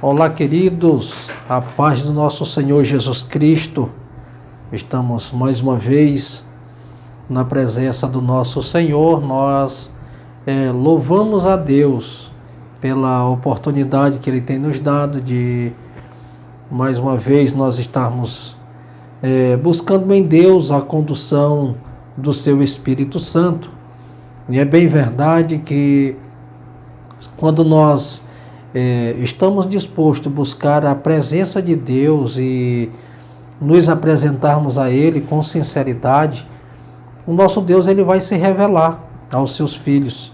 Olá, queridos, a paz do nosso Senhor Jesus Cristo. Estamos mais uma vez na presença do nosso Senhor. Nós louvamos a Deus pela oportunidade que Ele tem nos dado de, mais uma vez, nós estarmos buscando em Deus a condução do Seu Espírito Santo. E é bem verdade que quando nós estamos dispostos a buscar a presença de Deus e nos apresentarmos a Ele com sinceridade, o nosso Deus ele vai se revelar aos seus filhos.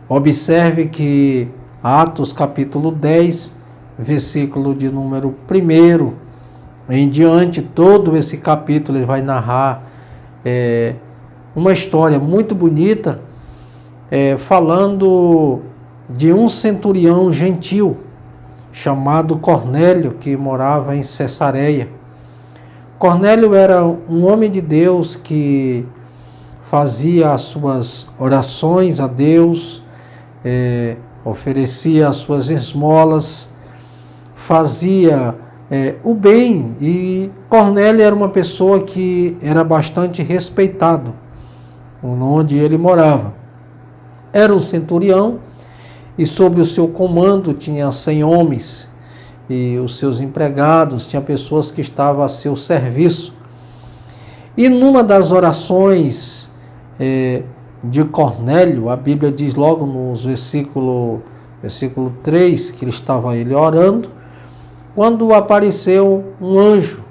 Observe que Atos capítulo 10, versículo de número 1 em diante, todo esse capítulo ele vai narrar uma história muito bonita, falando de um centurião gentil chamado Cornélio, que morava em Cesareia. Cornélio era um homem de Deus que fazia as suas orações a Deus, oferecia as suas esmolas, fazia o bem, e Cornélio era uma pessoa que era bastante respeitado onde ele morava. Era um centurião e sob o seu comando tinha 100 homens e os seus empregados, tinha pessoas que estavam a seu serviço. E numa das orações de Cornélio, a Bíblia diz logo no versículo 3 que estava ele orando, quando apareceu um anjo.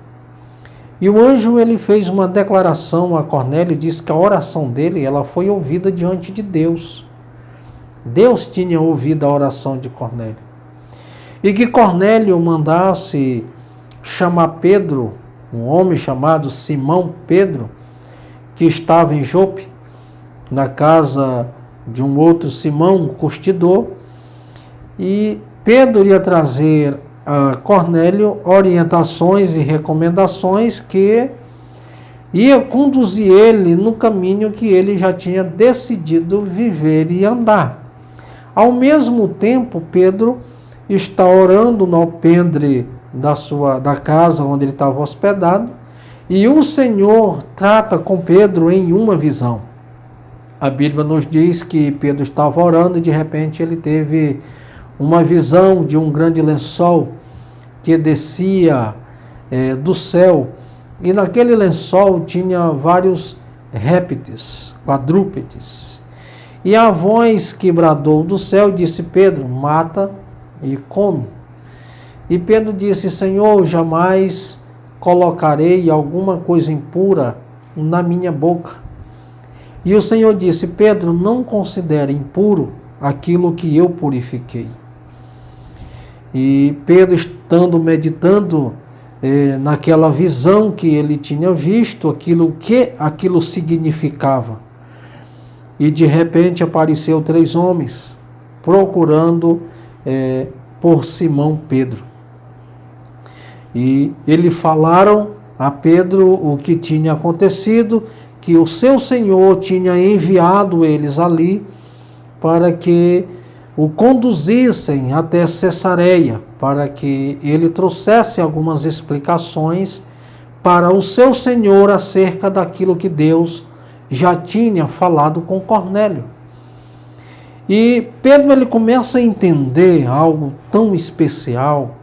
E o anjo ele fez uma declaração a Cornélio e disse que a oração dele ela foi ouvida diante de Deus. Deus tinha ouvido a oração de Cornélio. E que Cornélio mandasse chamar Pedro, um homem chamado Simão Pedro, que estava em Jope, na casa de um outro Simão, um curtidor, e Pedro ia trazer a Cornélio orientações e recomendações que ia conduzir ele no caminho que ele já tinha decidido viver e andar. Ao mesmo tempo, Pedro está orando no alpendre da casa onde ele estava hospedado, e o Senhor trata com Pedro em uma visão. A Bíblia nos diz que Pedro estava orando e de repente ele teve uma visão de um grande lençol que descia do céu, e naquele lençol tinha vários répteis, quadrúpedes. E a voz que bradou do céu disse: Pedro, mata e come. E Pedro disse: Senhor, jamais colocarei alguma coisa impura na minha boca. E o Senhor disse: Pedro, não considere impuro aquilo que eu purifiquei. E Pedro, estando meditando naquela visão que ele tinha visto, aquilo significava. E de repente apareceu 3 homens procurando por Simão Pedro. E eles falaram a Pedro o que tinha acontecido, que o seu Senhor tinha enviado eles ali para que o conduzissem até Cesareia, para que ele trouxesse algumas explicações para o seu Senhor acerca daquilo que Deus já tinha falado com Cornélio. E Pedro ele começa a entender algo tão especial,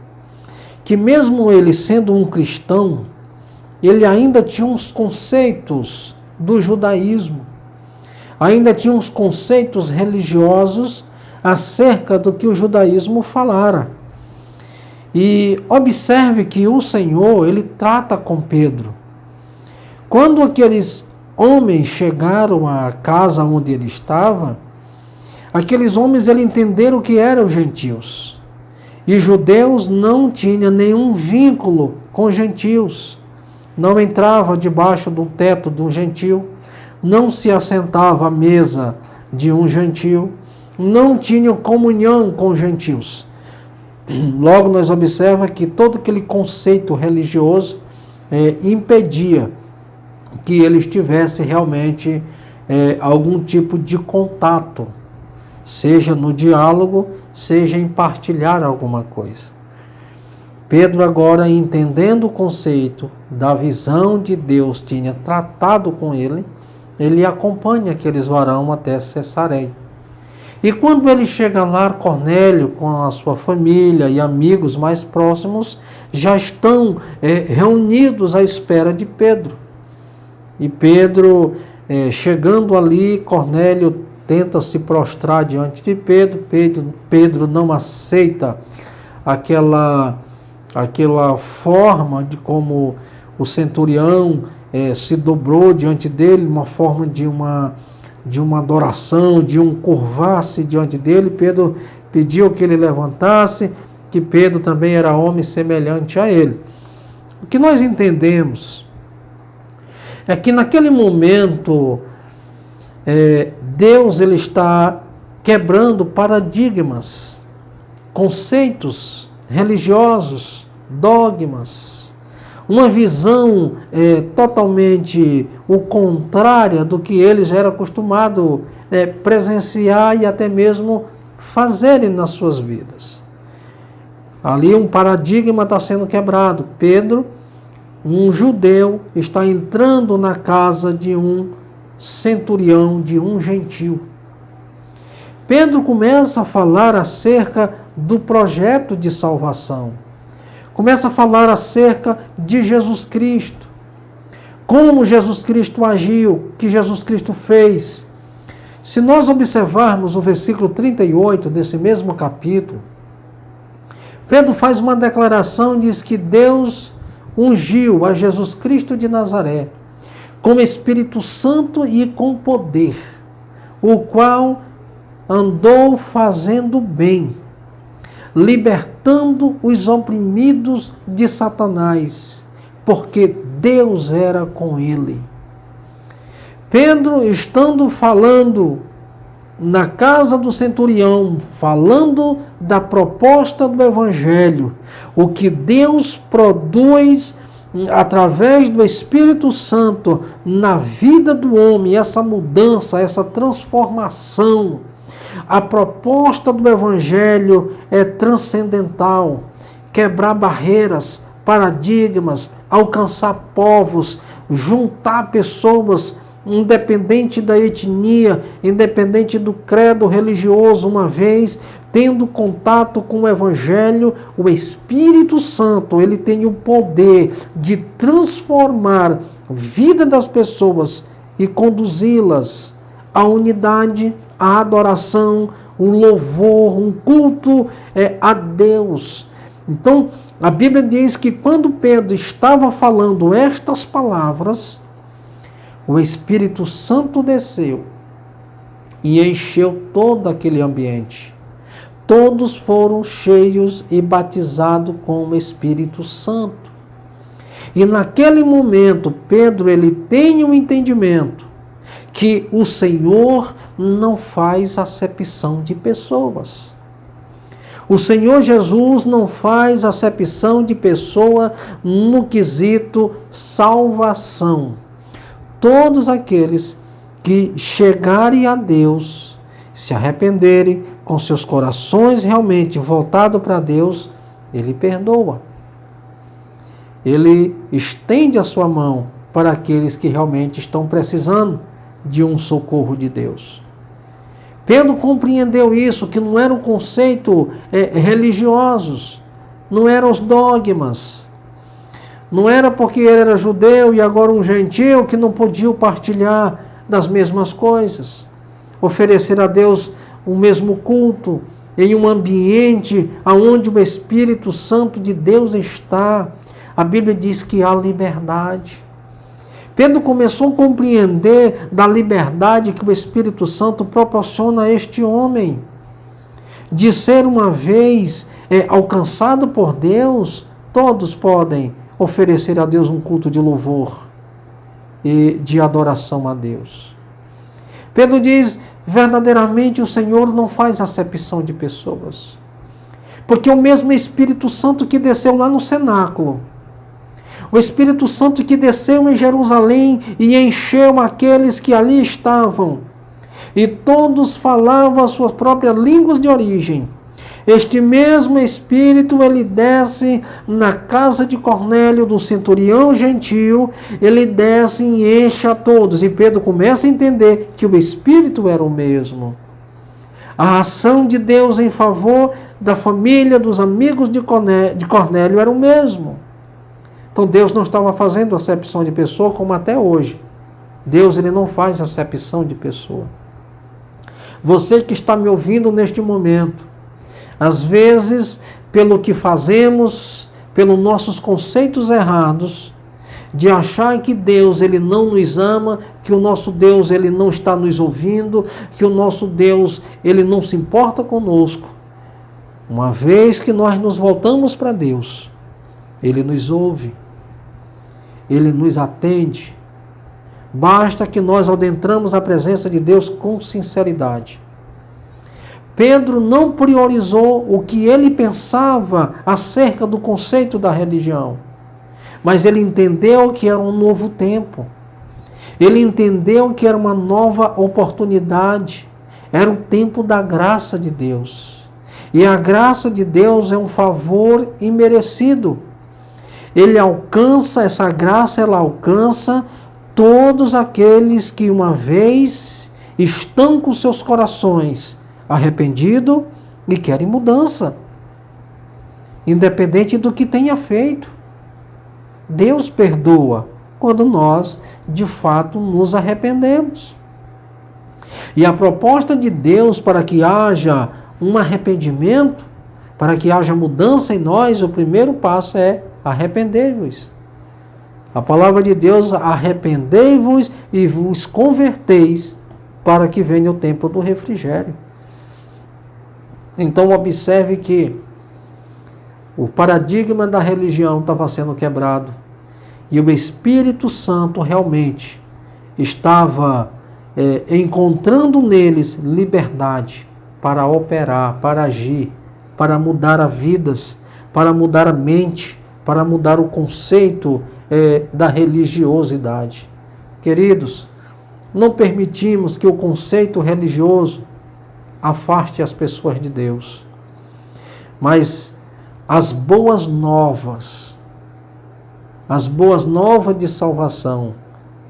que mesmo ele sendo um cristão, ele ainda tinha uns conceitos do judaísmo, ainda tinha uns conceitos religiosos acerca do que o judaísmo falara. E observe que o Senhor, ele trata com Pedro. Quando aqueles homens chegaram à casa onde ele estava, aqueles homens ele entenderam que eram gentios. E judeus não tinham nenhum vínculo com gentios. Não entrava debaixo do teto de um gentio, não se assentava à mesa de um gentio, não tinham comunhão com gentios. Logo nós observamos que todo aquele conceito religioso impedia que eles tivessem realmente algum tipo de contato, seja no diálogo, seja em partilhar alguma coisa. Pedro agora, entendendo o conceito da visão de Deus, tinha tratado com ele, ele acompanha aqueles varões até Cesareia. E quando ele chega lá, Cornélio, com a sua família e amigos mais próximos, já estão reunidos à espera de Pedro. E Pedro, chegando ali, Cornélio tenta se prostrar diante de Pedro. Pedro não aceita aquela forma de como o centurião se dobrou diante dele, uma forma de uma adoração, de um curvar-se diante dele. Pedro pediu que ele levantasse, que Pedro também era homem semelhante a ele. O que nós entendemos é que naquele momento Deus ele está quebrando paradigmas, conceitos religiosos, dogmas, uma visão totalmente o contrária do que eles eram acostumados presenciar e até mesmo fazerem nas suas vidas. Ali um paradigma está sendo quebrado. Pedro, um judeu, está entrando na casa de um centurião, de um gentil. Pedro começa a falar acerca do projeto de salvação. Começa a falar acerca de Jesus Cristo. Como Jesus Cristo agiu, o que Jesus Cristo fez. Se nós observarmos o versículo 38 desse mesmo capítulo, Pedro faz uma declaração, diz que Deus ungiu a Jesus Cristo de Nazaré com Espírito Santo e com poder, o qual andou fazendo bem, libertando os oprimidos de Satanás, porque Deus era com ele. Pedro, estando falando na casa do centurião, falando da proposta do Evangelho, o que Deus produz através do Espírito Santo na vida do homem, essa mudança, essa transformação. A proposta do Evangelho é transcendental, quebrar barreiras, paradigmas, alcançar povos, juntar pessoas, independente da etnia, independente do credo religioso, uma vez tendo contato com o Evangelho, o Espírito Santo, ele tem o poder de transformar a vida das pessoas e conduzi-las à unidade, à adoração, um louvor, um culto a Deus. Então, a Bíblia diz que quando Pedro estava falando estas palavras, o Espírito Santo desceu e encheu todo aquele ambiente. Todos foram cheios e batizados com o Espírito Santo. E naquele momento, Pedro ele tem um entendimento que o Senhor não faz acepção de pessoas. O Senhor Jesus não faz acepção de pessoa no quesito salvação. Todos aqueles que chegarem a Deus, se arrependerem, com seus corações realmente voltados para Deus, Ele perdoa. Ele estende a sua mão para aqueles que realmente estão precisando de um socorro de Deus. Pedro compreendeu isso, que não eram conceitos religiosos, não eram os dogmas. Não era porque ele era judeu e agora um gentil que não podia partilhar das mesmas coisas. Oferecer a Deus o mesmo culto em um ambiente onde o Espírito Santo de Deus está. A Bíblia diz que há liberdade. Pedro começou a compreender da liberdade que o Espírito Santo proporciona a este homem. De ser uma vez alcançado por Deus, todos podem oferecer a Deus um culto de louvor e de adoração a Deus. Pedro diz, verdadeiramente o Senhor não faz acepção de pessoas. Porque o mesmo Espírito Santo que desceu lá no cenáculo, o Espírito Santo que desceu em Jerusalém e encheu aqueles que ali estavam, e todos falavam as suas próprias línguas de origem, Este mesmo Espírito, ele desce na casa de Cornélio, do centurião gentil, ele desce e enche a todos. E Pedro começa a entender que o Espírito era o mesmo. A ação de Deus em favor da família, dos amigos de Cornélio era o mesmo. Então Deus não estava fazendo acepção de pessoa como até hoje. Deus, ele não faz acepção de pessoa. Você que está me ouvindo neste momento, às vezes, pelo que fazemos, pelos nossos conceitos errados, de achar que Deus, ele não nos ama, que o nosso Deus, ele não está nos ouvindo, que o nosso Deus, ele não se importa conosco. Uma vez que nós nos voltamos para Deus, ele nos ouve, ele nos atende. Basta que nós adentramos a presença de Deus com sinceridade. Pedro não priorizou o que ele pensava acerca do conceito da religião, mas ele entendeu que era um novo tempo. Ele entendeu que era uma nova oportunidade. Era o tempo da graça de Deus. E a graça de Deus é um favor imerecido. Essa graça, ela alcança todos aqueles que uma vez estão com seus corações arrependidos e querem mudança, independente do que tenha feito. Deus perdoa quando nós, de fato, nos arrependemos. E a proposta de Deus para que haja um arrependimento, para que haja mudança em nós, o primeiro passo é arrependei-vos. A palavra de Deus, arrependei-vos e vos converteis para que venha o tempo do refrigério. Então observe que o paradigma da religião estava sendo quebrado e o Espírito Santo realmente estava encontrando neles liberdade para operar, para agir, para mudar as vidas, para mudar a mente, para mudar o conceito da religiosidade. Queridos, não permitimos que o conceito religioso afaste as pessoas de Deus. Mas as boas novas de salvação,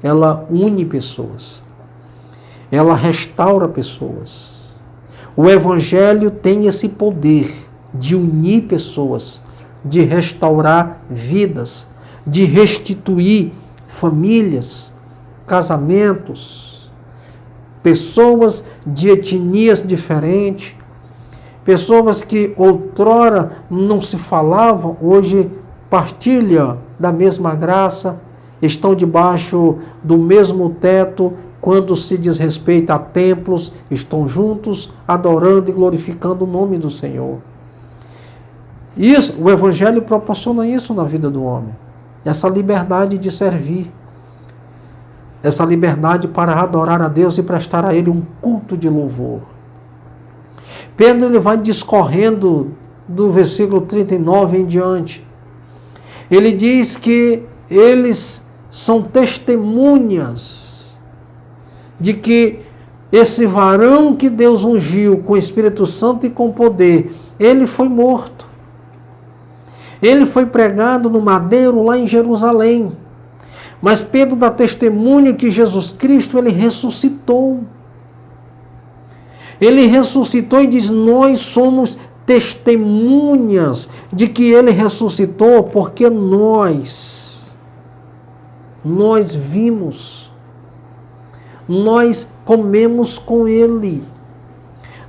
ela une pessoas. Ela restaura pessoas. O Evangelho tem esse poder de unir pessoas, de restaurar vidas, de restituir famílias, casamentos, pessoas de etnias diferentes, pessoas que outrora não se falavam, hoje partilham da mesma graça, estão debaixo do mesmo teto, quando se diz respeito a templos, estão juntos, adorando e glorificando o nome do Senhor. Isso, o Evangelho proporciona isso na vida do homem. Essa liberdade de servir. Essa liberdade para adorar a Deus e prestar a Ele um culto de louvor. Pedro, ele vai discorrendo do versículo 39 em diante. Ele diz que eles são testemunhas de que esse varão que Deus ungiu com o Espírito Santo e com poder, ele foi morto. Ele foi pregado no madeiro lá em Jerusalém. Mas Pedro dá testemunho que Jesus Cristo, ele ressuscitou. Ele ressuscitou e diz, nós somos testemunhas de que ele ressuscitou, porque nós vimos, nós comemos com ele.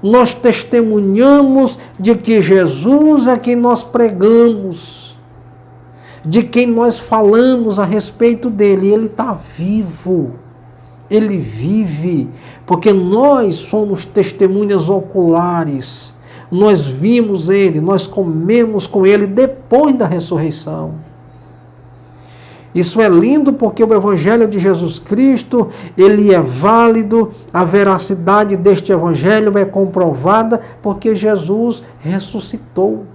Nós testemunhamos de que Jesus é quem nós pregamos, de quem nós falamos a respeito dele. Ele está vivo, ele vive, porque nós somos testemunhas oculares. Nós vimos ele, nós comemos com ele depois da ressurreição. Isso é lindo porque o Evangelho de Jesus Cristo, ele é válido, a veracidade deste Evangelho é comprovada porque Jesus ressuscitou.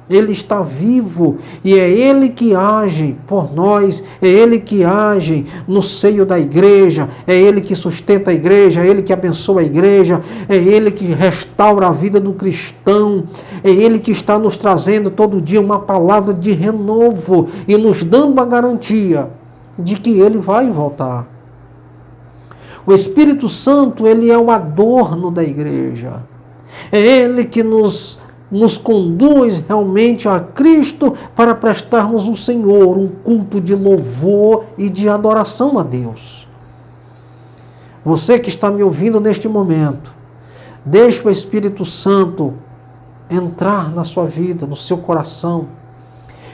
Ele está vivo e é Ele que age por nós, é Ele que age no seio da igreja, é Ele que sustenta a igreja, é Ele que abençoa a igreja, é Ele que restaura a vida do cristão, é Ele que está nos trazendo todo dia uma palavra de renovo e nos dando a garantia de que Ele vai voltar. O Espírito Santo, Ele é o adorno da igreja, é Ele que nos conduz realmente a Cristo para prestarmos ao Senhor um culto de louvor e de adoração a Deus. Você que está me ouvindo neste momento, deixe o Espírito Santo entrar na sua vida, no seu coração,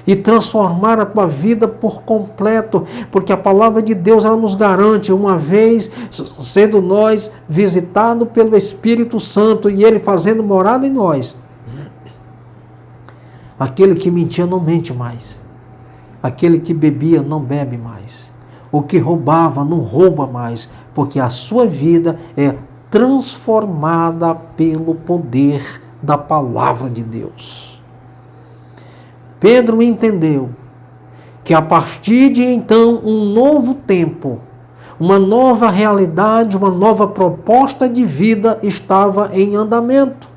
e transformar a tua vida por completo, porque a palavra de Deus ela nos garante, uma vez sendo nós visitados pelo Espírito Santo e Ele fazendo morada em nós, aquele que mentia não mente mais, aquele que bebia não bebe mais, o que roubava não rouba mais, porque a sua vida é transformada pelo poder da palavra de Deus. Pedro entendeu que a partir de então um novo tempo, uma nova realidade, uma nova proposta de vida estava em andamento.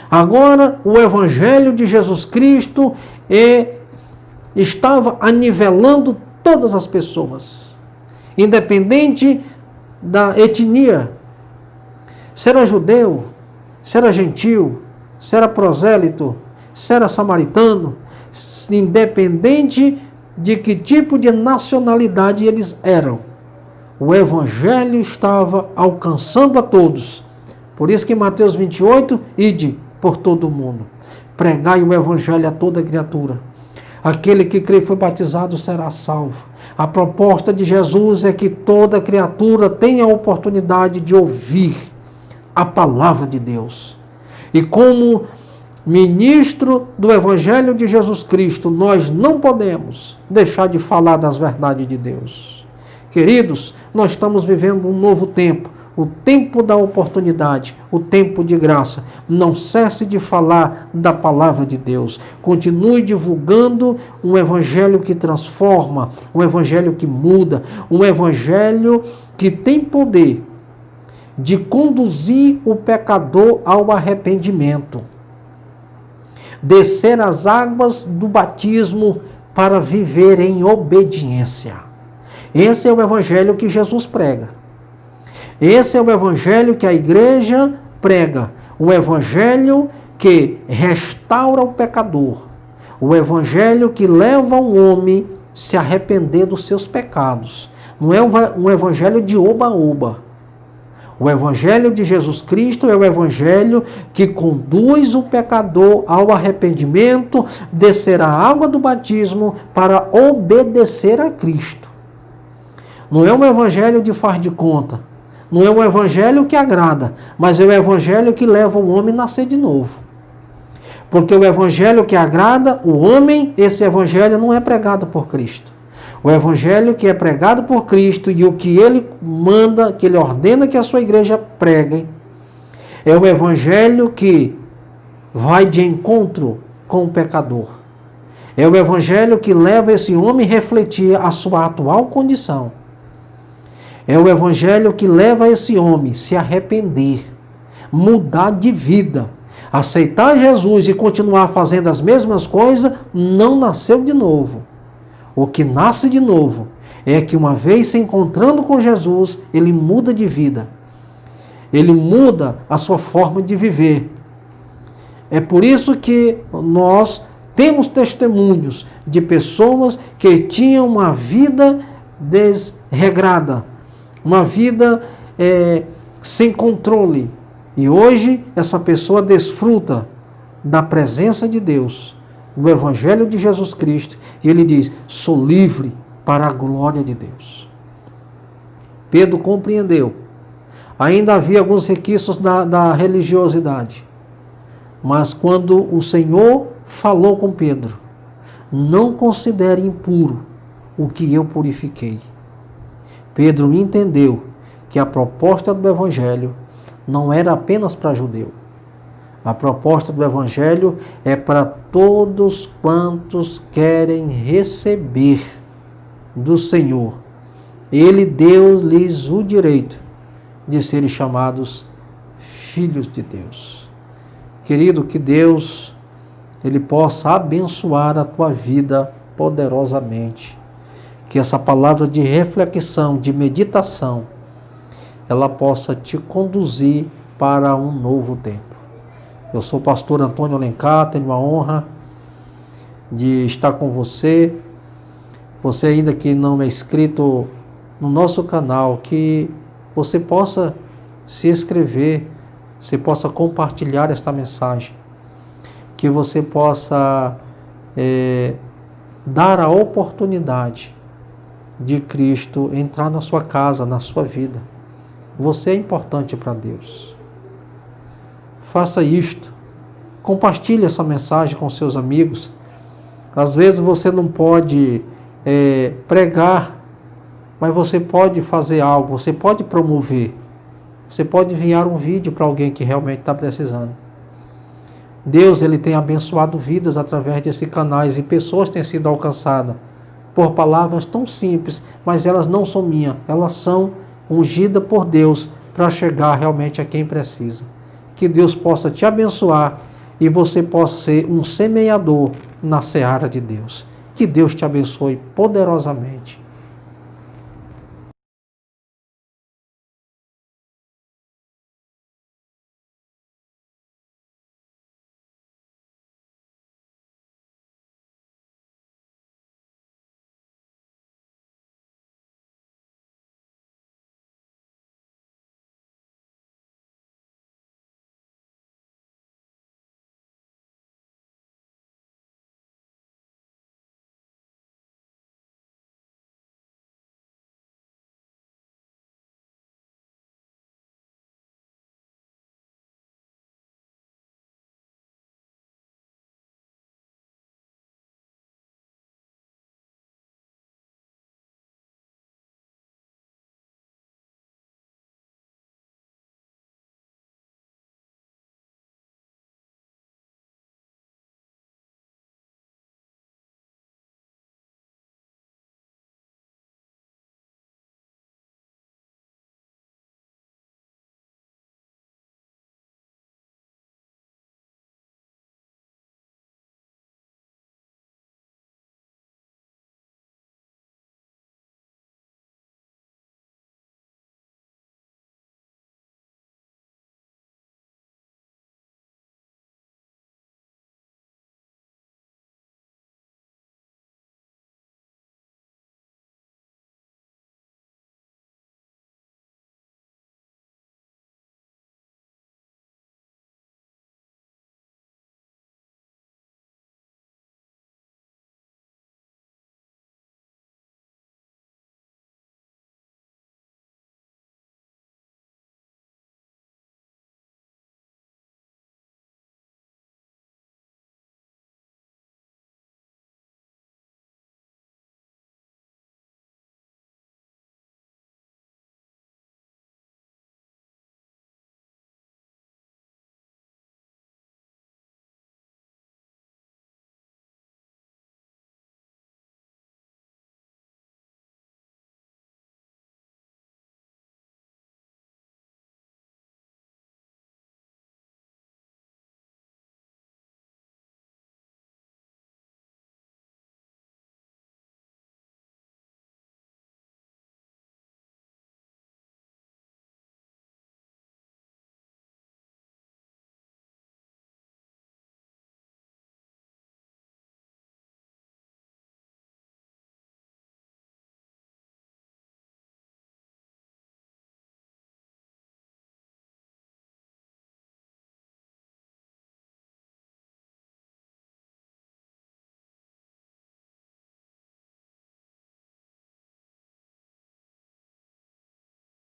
Agora o Evangelho de Jesus Cristo estava anivelando todas as pessoas, independente da etnia, se era judeu, se era gentil, se era prosélito, se era samaritano, independente de que tipo de nacionalidade eles eram. O Evangelho estava alcançando a todos. Por isso que em Mateus 28, ide por todo o mundo, pregai o Evangelho a toda criatura. Aquele que crê e foi batizado será salvo. A proposta de Jesus é que toda criatura tenha a oportunidade de ouvir a palavra de Deus. E como ministro do Evangelho de Jesus Cristo, nós não podemos deixar de falar das verdades de Deus. Queridos, nós estamos vivendo um novo tempo, o tempo da oportunidade, o tempo de graça. Não cesse de falar da palavra de Deus. Continue divulgando um Evangelho que transforma, um Evangelho que muda, um Evangelho que tem poder de conduzir o pecador ao arrependimento. Descer as águas do batismo para viver em obediência. Esse é o Evangelho que Jesus prega. Esse é o Evangelho que a igreja prega. O Evangelho que restaura o pecador. O Evangelho que leva o homem a se arrepender dos seus pecados. Não é um Evangelho de oba-oba. O Evangelho de Jesus Cristo é o Evangelho que conduz o pecador ao arrependimento, descer a água do batismo para obedecer a Cristo. Não é um Evangelho de faz de conta, não é um Evangelho que agrada, mas é o Evangelho que leva o homem a nascer de novo. Porque o Evangelho que agrada o homem, esse Evangelho não é pregado por Cristo. O Evangelho que é pregado por Cristo e o que Ele manda, que Ele ordena que a sua igreja pregue, é o Evangelho que vai de encontro com o pecador. É o Evangelho que leva esse homem a refletir a sua atual condição. É o Evangelho que leva esse homem a se arrepender, mudar de vida, aceitar Jesus e continuar fazendo as mesmas coisas, não nasceu de novo. O que nasce de novo é que uma vez se encontrando com Jesus, ele muda de vida. Ele muda a sua forma de viver. É por isso que nós temos testemunhos de pessoas que tinham uma vida desregrada, uma vida sem controle. E hoje essa pessoa desfruta da presença de Deus, do Evangelho de Jesus Cristo, e ele diz, sou livre para a glória de Deus. Pedro compreendeu. Ainda havia alguns requisitos da religiosidade. Mas quando o Senhor falou com Pedro, não considere impuro o que eu purifiquei. Pedro entendeu que a proposta do Evangelho não era apenas para judeu. A proposta do Evangelho é para todos quantos querem receber do Senhor. Ele deu-lhes o direito de serem chamados filhos de Deus. Querido, que Deus Ele possa abençoar a tua vida poderosamente. Que essa palavra de reflexão, de meditação, ela possa te conduzir para um novo tempo. Eu sou o pastor Antônio Alencar, tenho a honra de estar com você. Você ainda que não é inscrito no nosso canal, que você possa se inscrever, você possa compartilhar esta mensagem, que você possa dar a oportunidade de Cristo entrar na sua casa, na sua vida. Você é importante para Deus. Faça isto. Compartilhe essa mensagem com seus amigos. Às vezes você não pode pregar, mas você pode fazer algo, você pode promover. Você pode enviar um vídeo para alguém que realmente está precisando. Deus Ele tem abençoado vidas através desses canais e pessoas têm sido alcançadas por palavras tão simples, mas elas não são minhas, elas são ungidas por Deus para chegar realmente a quem precisa. Que Deus possa te abençoar e você possa ser um semeador na seara de Deus. Que Deus te abençoe poderosamente.